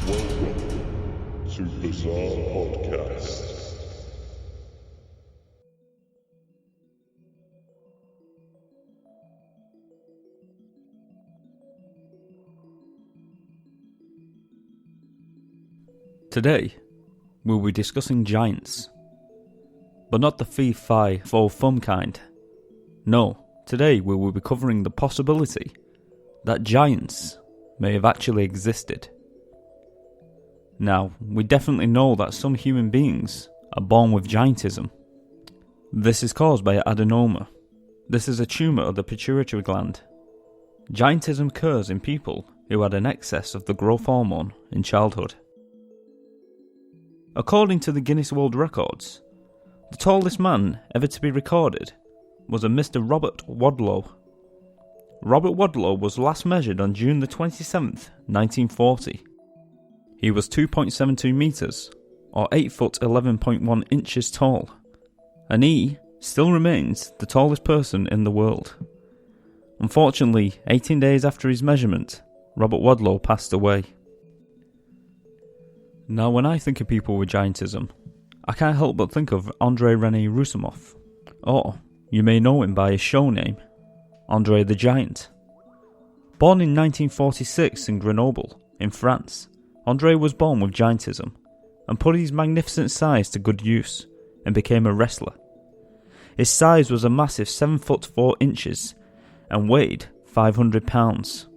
Welcome to Bizarre Podcast. Today, we'll be discussing giants. But not the fee-fi-fo-fum kind. No, today we will be covering the possibility that giants may have actually existed. Now, we definitely know that some human beings are born with giantism. This is caused by adenoma. This is a tumour of the pituitary gland. Giantism occurs in people who had an excess of the growth hormone in childhood. According to the Guinness World Records, the tallest man ever to be recorded was a Mr. Robert Wadlow. Robert Wadlow was last measured on June the 27th, 1940. He was 2.72 metres, or 8 foot 11.1 inches tall, and he still remains the tallest person in the world. Unfortunately, 18 days after his measurement, Robert Wadlow passed away. Now, when I think of people with giantism, I can't help but think of Andrei René Roussimoff, or you may know him by his show name, Andre the Giant. Born in 1946 in Grenoble, in France, Andre was born with giantism and put his magnificent size to good use and became a wrestler. His size was a massive 7 foot 4 inches and weighed 500 pounds.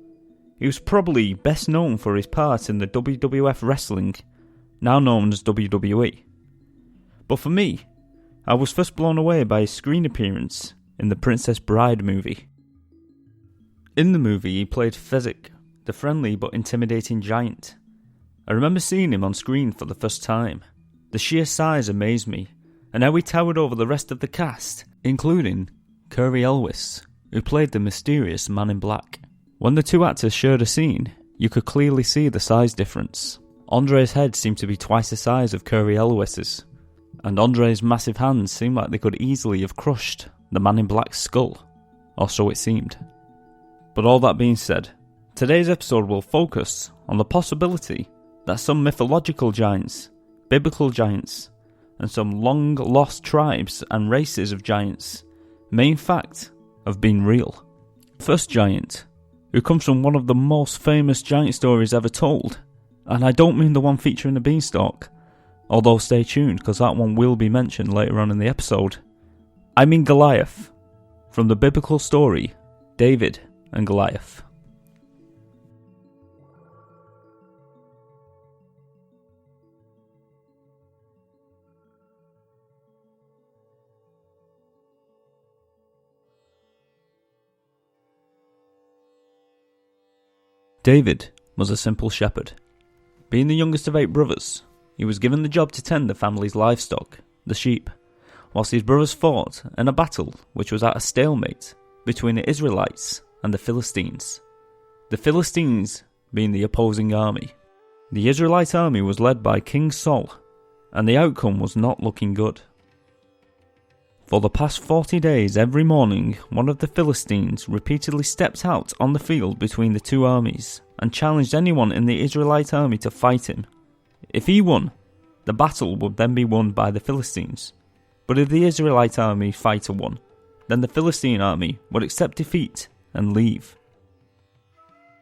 He was probably best known for his part in the WWF wrestling, now known as WWE. But for me, I was first blown away by his screen appearance in the Princess Bride movie. In the movie, he played Fezzik, the friendly but intimidating giant. I remember seeing him on screen for the first time. The sheer size amazed me, and how he towered over the rest of the cast, including Cary Elwes, who played the mysterious Man in Black. When the two actors shared a scene, you could clearly see the size difference. Andre's head seemed to be twice the size of Cary Elwes's, and Andre's massive hands seemed like they could easily have crushed the Man in Black's skull, or so it seemed. But all that being said, today's episode will focus on the possibility that some mythological giants, biblical giants, and some long-lost tribes and races of giants may in fact have been real. First giant, who comes from one of the most famous giant stories ever told, and I don't mean the one featuring the beanstalk, although stay tuned because that one will be mentioned later on in the episode. I mean Goliath, from the biblical story, David and Goliath. David was a simple shepherd. Being the youngest of 8 brothers, he was given the job to tend the family's livestock, the sheep, whilst his brothers fought in a battle which was at a stalemate between the Israelites and the Philistines. The Philistines being the opposing army. The Israelite army was led by King Saul, and the outcome was not looking good. For the past 40 days, every morning, one of the Philistines repeatedly stepped out on the field between the two armies and challenged anyone in the Israelite army to fight him. If he won, the battle would then be won by the Philistines. But if the Israelite army fighter won, then the Philistine army would accept defeat and leave.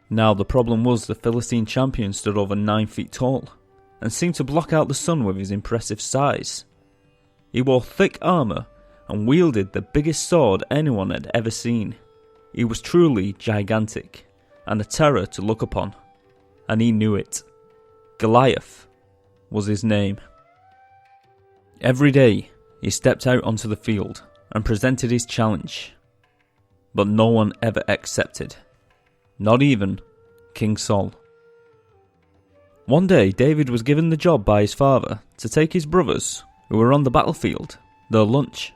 Now the problem was the Philistine champion stood over 9 feet tall and seemed to block out the sun with his impressive size. He wore thick armour and wielded the biggest sword anyone had ever seen. He was truly gigantic and a terror to look upon, and he knew it. Goliath was his name. Every day he stepped out onto the field and presented his challenge, but no one ever accepted, not even King Saul. One day David was given the job by his father to take his brothers, who were on the battlefield, their lunch.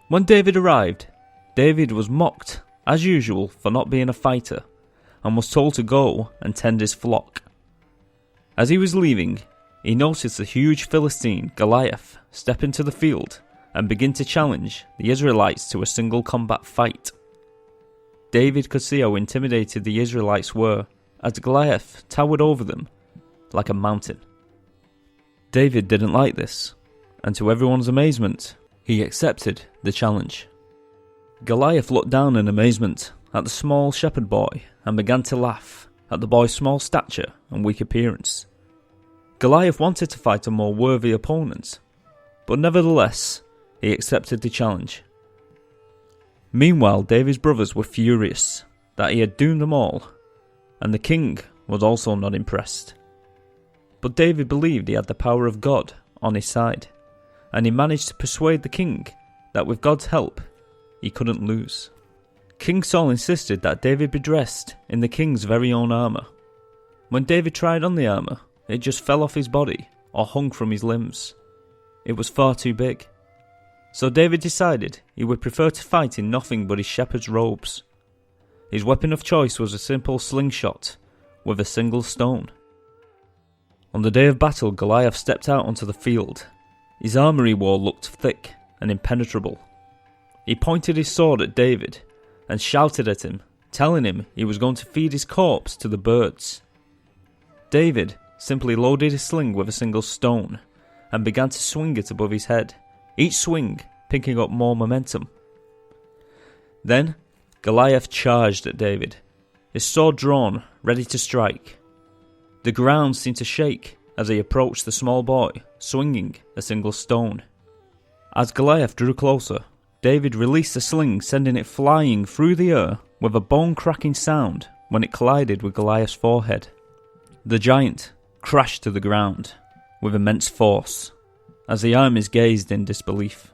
When David arrived, David was mocked, as usual, for not being a fighter, and was told to go and tend his flock. As he was leaving, he noticed the huge Philistine, Goliath, step into the field and begin to challenge the Israelites to a single combat fight. David could see how intimidated the Israelites were, as Goliath towered over them like a mountain. David didn't like this, and to everyone's amazement, he accepted the challenge. Goliath looked down in amazement at the small shepherd boy and began to laugh at the boy's small stature and weak appearance. Goliath wanted to fight a more worthy opponent, but nevertheless, he accepted the challenge. Meanwhile, David's brothers were furious that he had doomed them all, and the king was also not impressed. But David believed he had the power of God on his side, and he managed to persuade the king that with God's help, he couldn't lose. King Saul insisted that David be dressed in the king's very own armour. When David tried on the armour, it just fell off his body or hung from his limbs. It was far too big. So David decided he would prefer to fight in nothing but his shepherd's robes. His weapon of choice was a simple slingshot with a single stone. On the day of battle, Goliath stepped out onto the field. His armour he wore looked thick and impenetrable. He pointed his sword at David and shouted at him, telling him he was going to feed his corpse to the birds. David simply loaded his sling with a single stone and began to swing it above his head, each swing picking up more momentum. Then Goliath charged at David, his sword drawn, ready to strike. The ground seemed to shake as he approached the small boy, swinging a single stone. As Goliath drew closer, David released the sling, sending it flying through the air with a bone-cracking sound when it collided with Goliath's forehead. The giant crashed to the ground with immense force as the armies gazed in disbelief.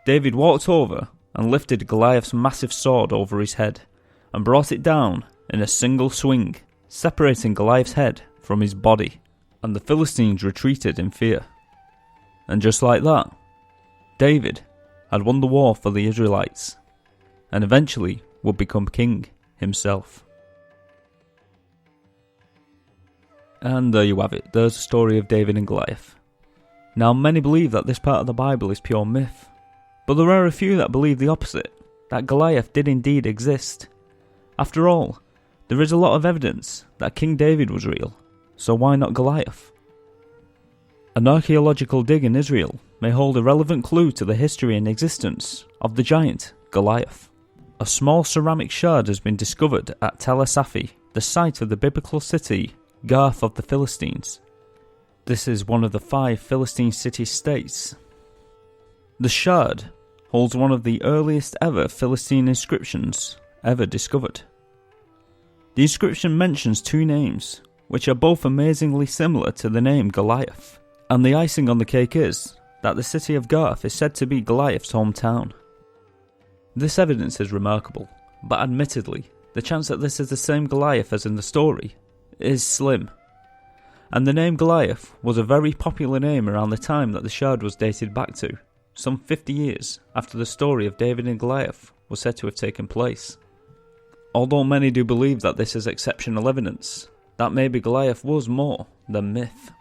David walked over and lifted Goliath's massive sword over his head and brought it down in a single swing, separating Goliath's head from his body, and the Philistines retreated in fear. And just like that, David had won the war for the Israelites, and eventually would become king himself. And there you have it, there's the story of David and Goliath. Now many believe that this part of the Bible is pure myth, but there are a few that believe the opposite, that Goliath did indeed exist. After all, there is a lot of evidence that King David was real, so why not Goliath? An archaeological dig in Israel may hold a relevant clue to the history and existence of the giant Goliath. A small ceramic shard has been discovered at Tel Asafi, the site of the biblical city Gath of the Philistines. This is one of the 5 Philistine city-states. The shard holds one of the earliest ever Philistine inscriptions ever discovered. The inscription mentions 2 names, which are both amazingly similar to the name Goliath, and the icing on the cake is that the city of Gath is said to be Goliath's hometown. This evidence is remarkable, but admittedly, the chance that this is the same Goliath as in the story is slim. And the name Goliath was a very popular name around the time that the shard was dated back to, some 50 years after the story of David and Goliath was said to have taken place. Although many do believe that this is exceptional evidence, that maybe Goliath was more than myth.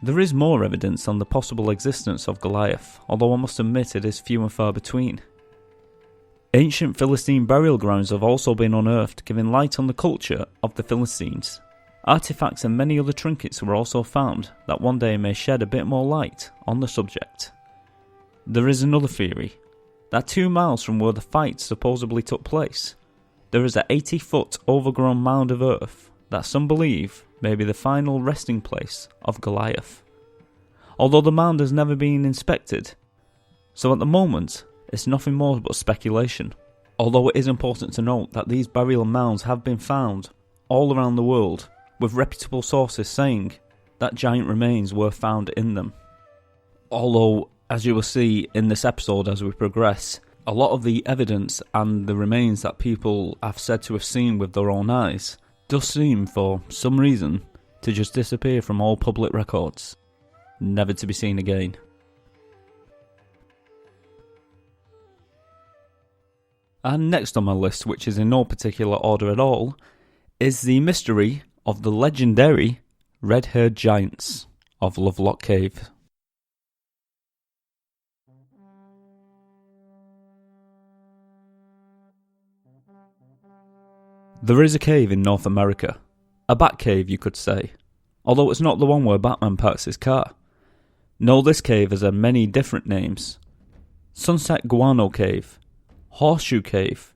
There is more evidence on the possible existence of Goliath, although I must admit it is few and far between. Ancient Philistine burial grounds have also been unearthed, giving light on the culture of the Philistines. Artifacts and many other trinkets were also found that one day may shed a bit more light on the subject. There is another theory, that 2 miles from where the fight supposedly took place, there is an 80-foot overgrown mound of earth that some believe may be the final resting place of Goliath. Although the mound has never been inspected, so at the moment it's nothing more but speculation. Although it is important to note that these burial mounds have been found all around the world, with reputable sources saying that giant remains were found in them. Although, as you will see in this episode as we progress, a lot of the evidence and the remains that people have said to have seen with their own eyes does seem, for some reason, to just disappear from all public records, never to be seen again. And next on my list, which is in no particular order at all, is the mystery of the legendary red-haired giants of Lovelock Cave. There is a cave in North America, a bat cave you could say, although it's not the one where Batman parks his car. No, this cave has had many different names. Sunset Guano Cave, Horseshoe Cave,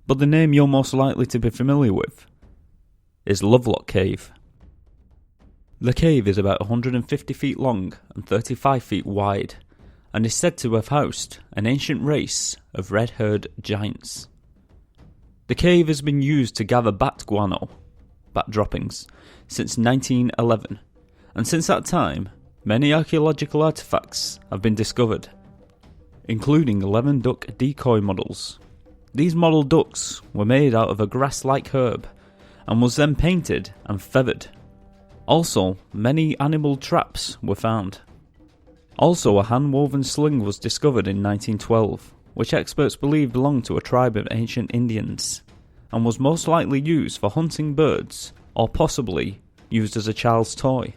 but the name you're most likely to be familiar with is Lovelock Cave. The cave is about 150 feet long and 35 feet wide, and is said to have housed an ancient race of red-haired giants. The cave has been used to gather bat droppings, since 1911, and since that time, many archaeological artifacts have been discovered, including 11 duck decoy models. These model ducks were made out of a grass-like herb, and was then painted and feathered. Also, many animal traps were found. Also, a hand-woven sling was discovered in 1912, which experts believe belonged to a tribe of ancient Indians, and was most likely used for hunting birds, or possibly used as a child's toy.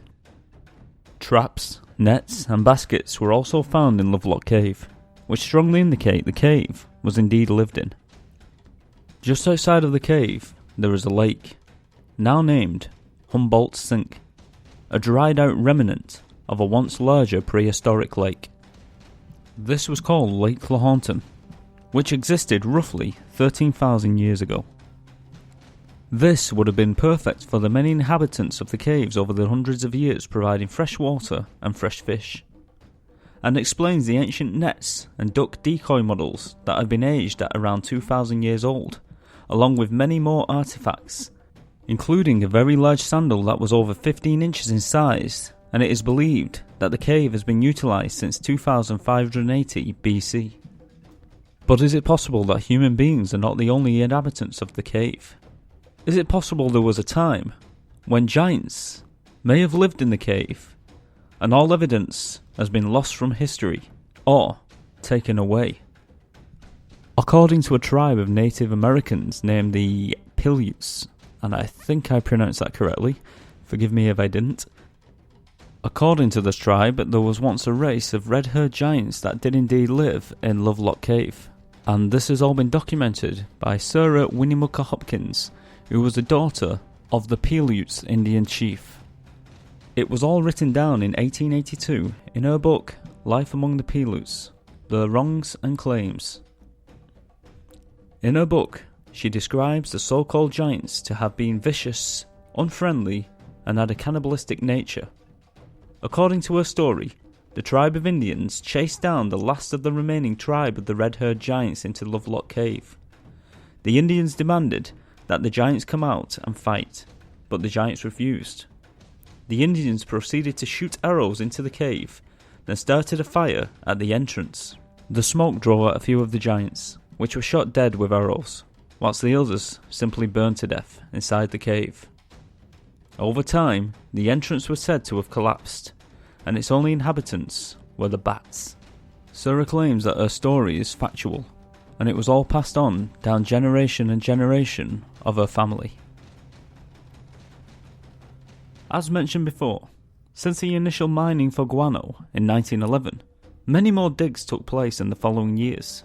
Traps, nets, and baskets were also found in Lovelock Cave, which strongly indicate the cave was indeed lived in. Just outside of the cave, there is a lake, now named Humboldt's Sink, a dried out remnant of a once larger prehistoric lake. This was called Lake Lahontan, which existed roughly 13,000 years ago. This would have been perfect for the many inhabitants of the caves over the hundreds of years, providing fresh water and fresh fish, and explains the ancient nets and duck decoy models that have been aged at around 2,000 years old, along with many more artifacts, including a very large sandal that was over 15 inches in size, and it is believed that the cave has been utilised since 2580 BC. But is it possible that human beings are not the only inhabitants of the cave? Is it possible there was a time when giants may have lived in the cave, and all evidence has been lost from history, or taken away? According to a tribe of Native Americans named the Paiutes, and I think I pronounced that correctly, forgive me if I didn't. According to this tribe, there was once a race of red-haired giants that did indeed live in Lovelock Cave, and this has all been documented by Sarah Winnemucca Hopkins, who was the daughter of the Paiutes Indian chief. It was all written down in 1882 in her book Life Among the Paiutes, The Wrongs and Claims. In her book, she describes the so-called giants to have been vicious, unfriendly, and had a cannibalistic nature. According to her story, the tribe of Indians chased down the last of the remaining tribe of the red-haired giants into Lovelock Cave. The Indians demanded that the giants come out and fight, but the giants refused. The Indians proceeded to shoot arrows into the cave, then started a fire at the entrance. The smoke drove out a few of the giants, which were shot dead with arrows, whilst the others simply burned to death inside the cave. Over time, the entrance was said to have collapsed, and its only inhabitants were the bats. Sarah claims that her story is factual, and it was all passed on down generation and generation of her family. As mentioned before, since the initial mining for guano in 1911, many more digs took place in the following years.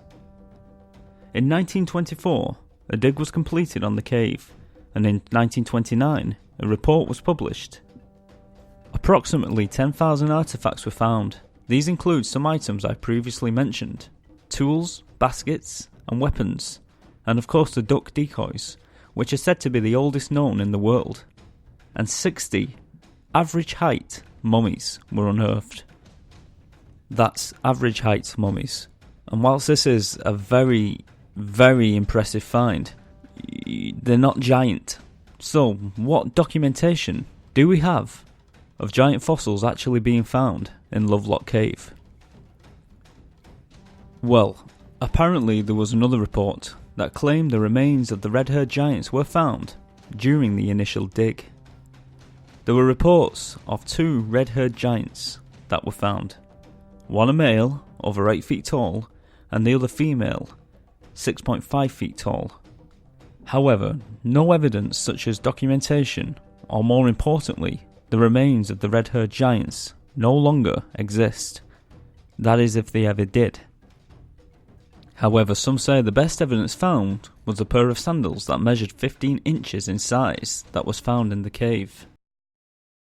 In 1924, a dig was completed on the cave, and in 1929, a report was published. Approximately 10,000 artifacts were found. These include some items I previously mentioned: tools, baskets, and weapons, and of course the duck decoys, which are said to be the oldest known in the world. And 60 average height mummies were unearthed. That's average height mummies. And whilst this is a very, very impressive find, they're not giant. So, what documentation do we have of giant fossils actually being found in Lovelock Cave? Well, apparently there was another report that claimed the remains of the red-haired giants were found during the initial dig. There were reports of 2 red-haired giants that were found. One a male, over 8 feet tall, and the other female, 6.5 feet tall. However, no evidence such as documentation, or more importantly, the remains of the red-haired giants, no longer exist. That is, if they ever did. However, some say the best evidence found was a pair of sandals that measured 15 inches in size that was found in the cave.